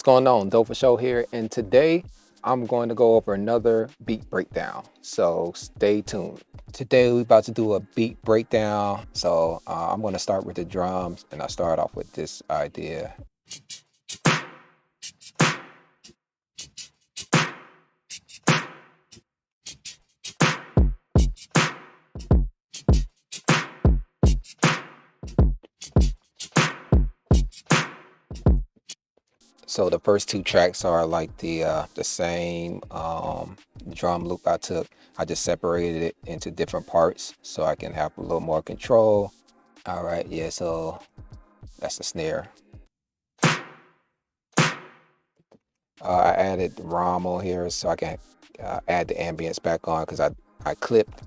going on? Dofosho here, and today I'm going to go over another beat breakdown. So stay tuned. Today we're about to do a beat breakdown. So I'm going to start with the drums, and I start off with this idea. So the first two tracks are like the same drum loop I took. I just separated it into different parts so I can have a little more control. All right, yeah. So that's the snare. I added the ROM on here so I can add the ambience back on because I clipped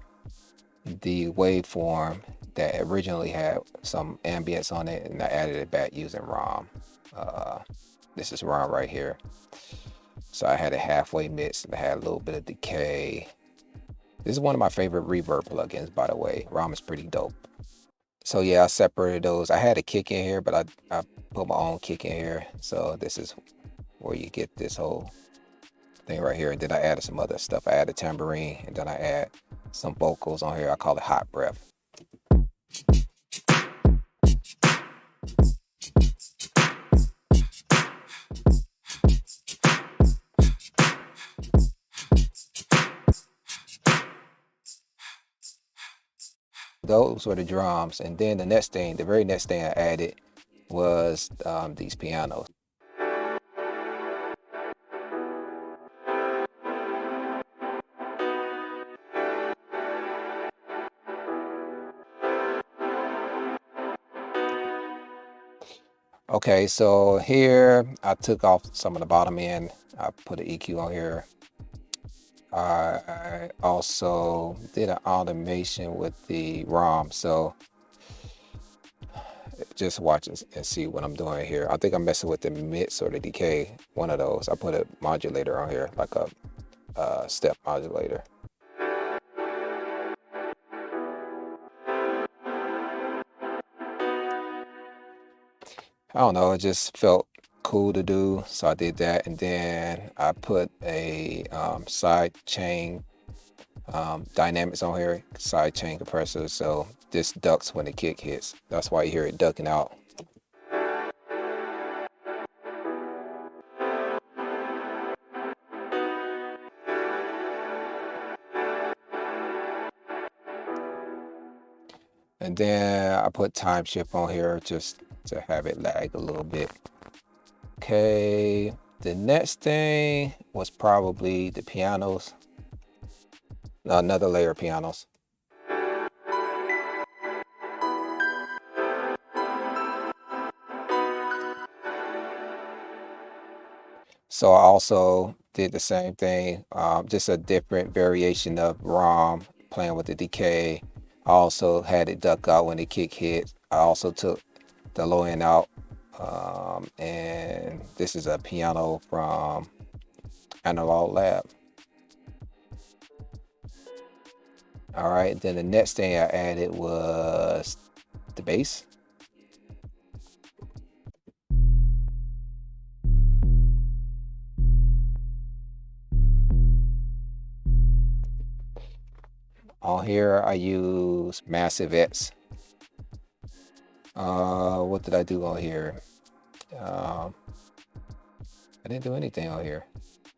the waveform that originally had some ambience on it, and I added it back using ROM. This is ROM right here. So I had it halfway mixed and I had a little bit of decay. This is one of my favorite reverb plugins, by the way. ROM is pretty dope. So yeah, I separated those. I had a kick in here, but I put my own kick in here. So this is where you get this whole thing right here. And then I added some other stuff. I added tambourine, and then I add some vocals on here. I call it hot breath. Those were the drums. And then the very next thing I added was these pianos. Okay, so here I took off some of the bottom end. I put an EQ on here. I also did an automation with the ROM, so just watch and see what I'm doing here. I think I'm messing with the mix or the decay, one of those. I put a modulator on here, like a step modulator. I don't know, it just felt cool to do, so I did that. And then I put a side chain dynamics on here, side chain compressor, so this ducks when the kick hits. That's why you hear it ducking out. And then I put time shift on here just to have it lag a little bit. Okay, the next thing was probably the pianos, another layer of pianos. So I also did the same thing, just a different variation of ROM, playing with the decay. I also had it duck out when the kick hit. I also took the low end out, and this is a piano from Analog Lab. All right, then the next thing I added was the bass. On here, I use Massive X. What did I do on here? I didn't do anything on here.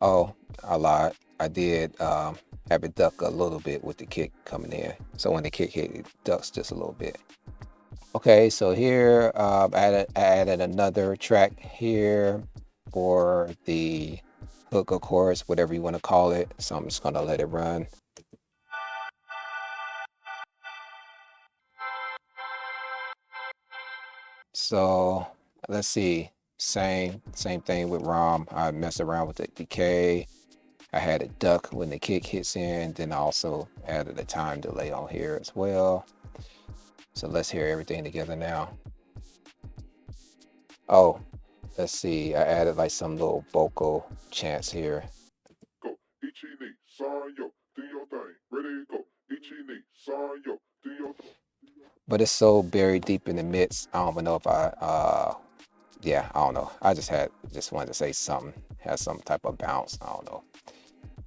Oh, I lied. I did have it duck a little bit with the kick coming in. So when the kick hit, it ducks just a little bit. Okay, so here I added another track here for the hook or chorus, whatever you want to call it. So I'm just gonna let it run. So let's see, same thing with ROM. I messed around with the decay. I had it duck when the kick hits in, then I also added a time delay on here as well. So let's hear everything together now. Oh, let's see, I added like some little vocal chants here. Go, Ichini, Sanyo, do your thing. Ready, go, Ichini, Sanyo, do your thing. But it's so buried deep in the mix. I don't even know if I yeah, I don't know. I just wanted to say something has some type of bounce. I don't know.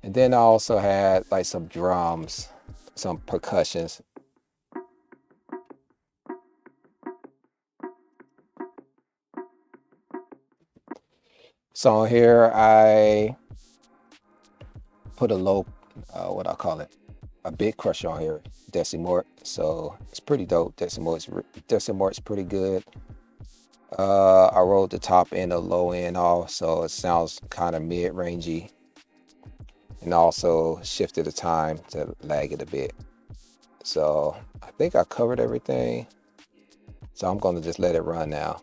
And then I also had like some drums, some percussions. So on here I put a low, what I call it, a big crush on here, Decimort. So it's pretty dope. Decimort's pretty good. I rolled the top end or low end off, so it sounds kind of mid-rangey, and also shifted the time to lag it a bit. So I think I covered everything. So I'm going to just let it run now.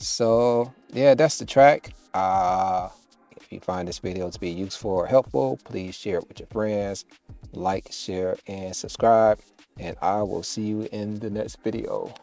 So yeah, that's the track. If you find this video to be useful or helpful, please share it with your friends. Like, share, and subscribe. And I will see you in the next video.